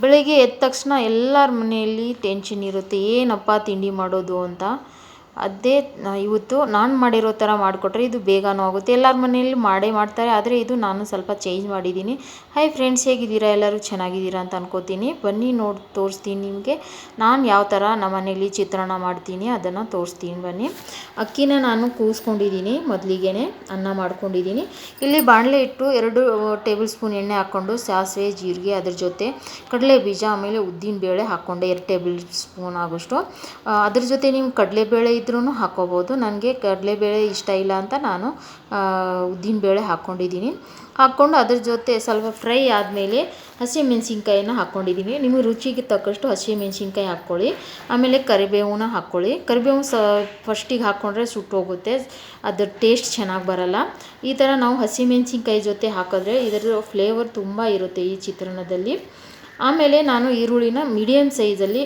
ಬೆಳಿಗ್ಗೆ ಎದ್ದ ತಕ್ಷಣ ಎಲ್ಲರ ಮನೆಯಲ್ಲಿ ಟೆನ್ಷನ್ ಇರುತ್ತೆ, ಏನಪ್ಪ ತಿಂಡಿ ಮಾಡೋದು ಅಂತ. ಅದೇ ಇವತ್ತು ನಾನು ಮಾಡಿರೋ ಥರ ಮಾಡಿಕೊಟ್ರೆ ಇದು ಬೇಗನೂ ಆಗುತ್ತೆ. ಎಲ್ಲರ ಮನೆಯಲ್ಲಿ ಮಾಡೇ ಮಾಡ್ತಾರೆ, ಆದರೆ ಇದು ನಾನು ಸ್ವಲ್ಪ ಚೇಂಜ್ ಮಾಡಿದ್ದೀನಿ. ಹಾಯ್ ಫ್ರೆಂಡ್ಸ್, ಹೇಗಿದ್ದೀರಾ? ಎಲ್ಲರೂ ಚೆನ್ನಾಗಿದ್ದೀರಾ ಅಂತ ಅನ್ಕೋತೀನಿ. ಬನ್ನಿ ತೋರಿಸ್ತೀನಿ ನಿಮಗೆ ನಾನು ಯಾವ ಥರ ನಮ್ಮ ಮನೆಯಲ್ಲಿ ಚಿತ್ರಾನ್ನ ಮಾಡ್ತೀನಿ ಅದನ್ನು ತೋರಿಸ್ತೀನಿ. ಬನ್ನಿ, ಅಕ್ಕಿನ ನಾನು ಕೂಗಿಸ್ಕೊಂಡಿದ್ದೀನಿ, ಮೊದಲಿಗೆ ಅನ್ನ ಮಾಡ್ಕೊಂಡಿದ್ದೀನಿ. ಇಲ್ಲಿ ಬಾಣಲೆ ಇಟ್ಟು 2 ಟೇಬಲ್ ಸ್ಪೂನ್ ಎಣ್ಣೆ ಹಾಕ್ಕೊಂಡು ಸಾಸಿವೆ, ಜೀರಿಗೆ, ಅದ್ರ ಜೊತೆ ಕಡಲೆ ಬೀಜ, ಆಮೇಲೆ ಉದ್ದಿನ ಬೇಳೆ ಹಾಕ್ಕೊಂಡೆ 2 ಟೇಬಲ್ ಸ್ಪೂನ್ ಆಗೋಷ್ಟು. ಅದ್ರ ಜೊತೆ ನೀವು ಕಡಲೆಬೇಳೆ ಇದ್ರೂ ಹಾಕ್ಕೋಬೋದು. ನನಗೆ ಕಡಲೆಬೇಳೆ ಇಷ್ಟ ಇಲ್ಲ ಅಂತ ನಾನು ಉದ್ದಿನಬೇಳೆ ಹಾಕ್ಕೊಂಡಿದ್ದೀನಿ. ಹಾಕ್ಕೊಂಡು ಅದ್ರ ಜೊತೆ ಸ್ವಲ್ಪ ಫ್ರೈ ಆದಮೇಲೆ ಹಸಿಮೆಣ್ಸಿನ್ಕಾಯಿನ ಹಾಕ್ಕೊಂಡಿದ್ದೀನಿ. ನಿಮಗೆ ರುಚಿಗೆ ತಕ್ಕಷ್ಟು ಹಸಿಮೆಣ್ಸಿನ್ಕಾಯಿ ಹಾಕ್ಕೊಳ್ಳಿ. ಆಮೇಲೆ ಕರಿಬೇವನ್ನ ಹಾಕ್ಕೊಳ್ಳಿ. ಕರಿಬೇವು ಫಸ್ಟಿಗೆ ಹಾಕ್ಕೊಂಡ್ರೆ ಸುಟ್ಟೋಗುತ್ತೆ, ಅದ್ರ ಟೇಸ್ಟ್ ಚೆನ್ನಾಗಿ ಬರಲ್ಲ. ಈ ಥರ ನಾವು ಹಸಿಮೆಣ್ಸಿನ್ಕಾಯಿ ಜೊತೆ ಹಾಕಿದ್ರೆ ಇದರ ಫ್ಲೇವರ್ ತುಂಬ ಇರುತ್ತೆ ಈ ಚಿತ್ರಾನ್ನದಲ್ಲಿ. ಆಮೇಲೆ ನಾನು ಈರುಳ್ಳಿನ ಮೀಡಿಯಮ್ ಸೈಜಲ್ಲಿ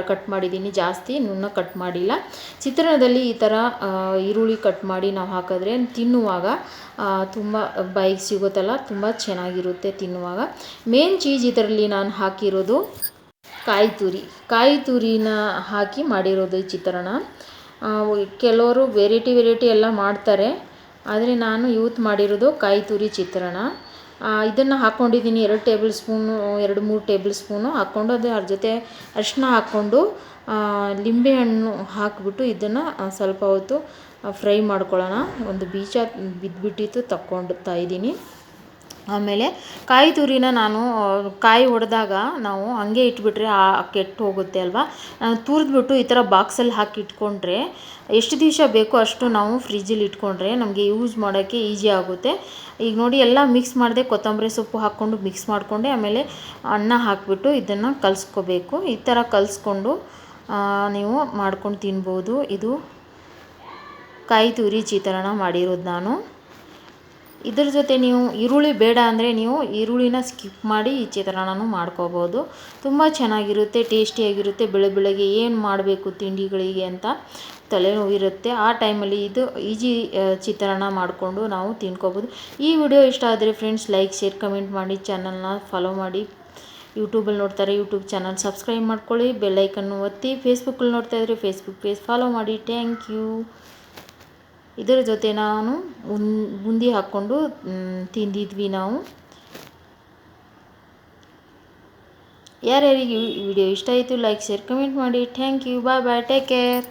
ಕಟ್ ಮಾಡಿದ್ದೀನಿ, ಜಾಸ್ತಿ ನುಣ್ಣ ಕಟ್ ಮಾಡಿಲ್ಲ. ಚಿತ್ರಾನ್ನದಲ್ಲಿ ಈ ಥರ ಈರುಳ್ಳಿ ಕಟ್ ಮಾಡಿ ನಾವು ಹಾಕಿದ್ರೆ ತಿನ್ನುವಾಗ ತುಂಬ ಬಾಯಿಗೆ ಸಿಗುತ್ತಲ್ಲ, ತುಂಬ ಚೆನ್ನಾಗಿರುತ್ತೆ ತಿನ್ನುವಾಗ. ಮೇನ್ ಚೀಸ್ ಇದರಲ್ಲಿ ನಾನು ಹಾಕಿರೋದು ಕಾಯಿ ತುರಿನ ಹಾಕಿ ಮಾಡಿರೋದು ಈ ಚಿತ್ರಾನ್ನ. ಕೆಲವರು ವೆರೈಟಿ ಎಲ್ಲ ಮಾಡ್ತಾರೆ, ಆದರೆ ನಾನು ಇವತ್ತು ಮಾಡಿರೋದು ಕಾಯಿ ತುರಿ ಚಿತ್ರಾನ್ನ. ಇದನ್ನು ಹಾಕ್ಕೊಂಡಿದ್ದೀನಿ 2 ಟೇಬಲ್ ಸ್ಪೂನು, 2-3 ಟೇಬಲ್ ಸ್ಪೂನು ಹಾಕ್ಕೊಂಡು ಅದ್ರ ಜೊತೆ ಅರಿಶಿನ ಹಾಕ್ಕೊಂಡು ಲಿಂಬೆಹಣ್ಣು ಹಾಕಿಬಿಟ್ಟು ಇದನ್ನು ಸ್ವಲ್ಪ ಹೊತ್ತು ಫ್ರೈ ಮಾಡ್ಕೊಳ್ಳೋಣ. ಒಂದು ಬೀಜ ಬಿದ್ದುಬಿಟ್ಟಿತ್ತು, ತಕ್ಕೊಳ್ತಾ ಇದ್ದೀನಿ. ಆಮೇಲೆ ಕಾಯಿ ತುರಿನ ನಾನು ಕಾಯಿ ಹೊಡೆದಾಗ ನಾವು ಹಾಗೆ ಇಟ್ಬಿಟ್ರೆ ಕೆಟ್ಟು ಹೋಗುತ್ತೆ ಅಲ್ವಾ. ತುರಿದ್ಬಿಟ್ಟು ಈ ಥರ ಬಾಕ್ಸಲ್ಲಿ ಹಾಕಿ ಇಟ್ಕೊಂಡ್ರೆ ಎಷ್ಟು ದಿವಸ ಬೇಕೋ ಅಷ್ಟು ನಾವು ಫ್ರಿಜ್ಜಲ್ಲಿ ಇಟ್ಕೊಂಡ್ರೆ ನಮಗೆ ಯೂಸ್ ಮಾಡೋಕ್ಕೆ ಈಸಿ ಆಗುತ್ತೆ. ಈಗ ನೋಡಿ, ಎಲ್ಲ ಮಿಕ್ಸ್ ಮಾಡಿದೆ, ಕೊತ್ತಂಬರಿ ಸೊಪ್ಪು ಹಾಕ್ಕೊಂಡು ಮಿಕ್ಸ್ ಮಾಡಿಕೊಂಡೆ. ಆಮೇಲೆ ಅನ್ನ ಹಾಕಿಬಿಟ್ಟು ಇದನ್ನು ಕಲಿಸ್ಕೋಬೇಕು. ಈ ಥರ ಕಲಿಸ್ಕೊಂಡು ನೀವು ಮಾಡ್ಕೊಂಡು ತಿನ್ಬೋದು. ಇದು ಕಾಯಿ ತುರಿ ಚಿತ್ರಾನ್ನ ಮಾಡಿರೋದು ನಾನು. ಇದ್ರ ಜೊತೆ ನೀವು ಈರುಳ್ಳಿ ಬೇಡ ಅಂದರೆ ನೀವು ಈರುಳ್ಳಿನ ಸ್ಕಿಪ್ ಮಾಡಿ ಈ ಚಿತ್ರಾನ್ನನೂ ಮಾಡ್ಕೋಬೋದು. ತುಂಬ ಚೆನ್ನಾಗಿರುತ್ತೆ, ಟೇಸ್ಟಿಯಾಗಿರುತ್ತೆ. ಬೆಳಗ್ಗೆ ಏನು ಮಾಡಬೇಕು ತಿಂಡಿಗಳಿಗೆ ಅಂತ ತಲೆನೋವಿರುತ್ತೆ, ಆ ಟೈಮಲ್ಲಿ ಇದು ಈಜಿ ಚಿತ್ರಾನ್ನ ಮಾಡಿಕೊಂಡು ನಾವು ತಿನ್ಕೋಬೋದು. ಈ ವಿಡಿಯೋ ಇಷ್ಟ ಆದರೆ ಫ್ರೆಂಡ್ಸ್ ಲೈಕ್, ಶೇರ್, ಕಮೆಂಟ್ ಮಾಡಿ, ಚಾನಲ್ನ ಫಾಲೋ ಮಾಡಿ. ಯೂಟ್ಯೂಬಲ್ಲಿ ನೋಡ್ತಾರೆ ಯೂಟ್ಯೂಬ್ ಚಾನಲ್ ಸಬ್ಸ್ಕ್ರೈಬ್ ಮಾಡ್ಕೊಳ್ಳಿ, ಬೆಲ್ಲೈಕನ್ನು ಒತ್ತಿ. ಫೇಸ್ಬುಕ್ಕಲ್ಲಿ ನೋಡ್ತಾ ಇದ್ದರೆ ಫೇಸ್ಬುಕ್ ಪೇಜ್ ಫಾಲೋ ಮಾಡಿ. Thank you. ಇದರ ಜೊತೆ ನಾನು ಬೂಂದಿ ಹಾಕ್ಕೊಂಡು ತಿಂದಿದ್ವಿ ನಾವು. ಯಾರ್ಯಾರಿಗೆ ಈ ವಿಡಿಯೋ ಇಷ್ಟ ಆಯಿತು ಲೈಕ್, ಶೇರ್, ಕಮೆಂಟ್ ಮಾಡಿ. Thank you. Bye, take care.